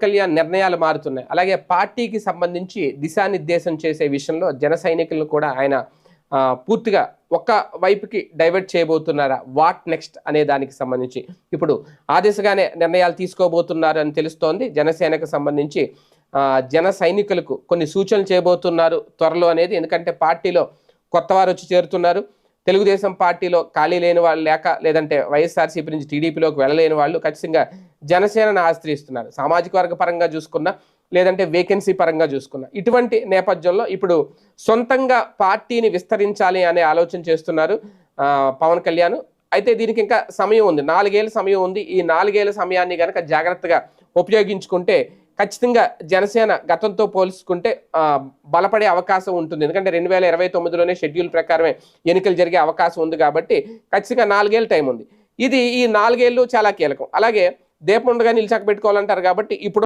కళ్యాణ్ నిర్ణయాలు మారుతున్నాయి. అలాగే పార్టీకి సంబంధించి దిశానిర్దేశం చేసే విషయంలో జన సైనికులను కూడా ఆయన పూర్తిగా ఒక్క వైపుకి డైవర్ట్ చేయబోతున్నారా, వాట్ నెక్స్ట్ అనే దానికి సంబంధించి ఇప్పుడు ఆ దిశగానే నిర్ణయాలు తీసుకోబోతున్నారు అని తెలుస్తోంది. జనసేనకు సంబంధించి జన సైనికులకు కొన్ని సూచనలు చేయబోతున్నారు త్వరలో అనేది. ఎందుకంటే పార్టీలో కొత్త వారు వచ్చి చేరుతున్నారు. తెలుగుదేశం పార్టీలో ఖాళీ లేని వాళ్ళు లేదంటే వైఎస్ఆర్సీపీ నుంచి టీడీపీలోకి వెళ్ళలేని వాళ్ళు ఖచ్చితంగా జనసేనను ఆశ్రయిస్తున్నారు. సామాజిక వర్గ పరంగా చూసుకున్నా, లేదంటే వేకెన్సీ పరంగా చూసుకున్నా, ఇటువంటి నేపథ్యంలో ఇప్పుడు సొంతంగా పార్టీని విస్తరించాలి అనే ఆలోచన చేస్తున్నారు పవన్ కళ్యాణ్. అయితే దీనికి ఇంకా సమయం ఉంది, 4 ఏళ్ళ సమయం ఉంది. ఈ 4 ఏళ్ళ సమయాన్ని కనుక జాగ్రత్తగా ఉపయోగించుకుంటే ఖచ్చితంగా జనసేన గతంతో పోల్చుకుంటే బలపడే అవకాశం ఉంటుంది. ఎందుకంటే 2029లోనే షెడ్యూల్ ప్రకారమే ఎన్నికలు జరిగే అవకాశం ఉంది కాబట్టి ఖచ్చితంగా 4 ఏళ్ళ టైం ఉంది. ఈ 4 ఏళ్ళు చాలా కీలకం. అలాగే దీపం ఉండగా నిలిచాక పెట్టుకోవాలంటారు కాబట్టి ఇప్పుడు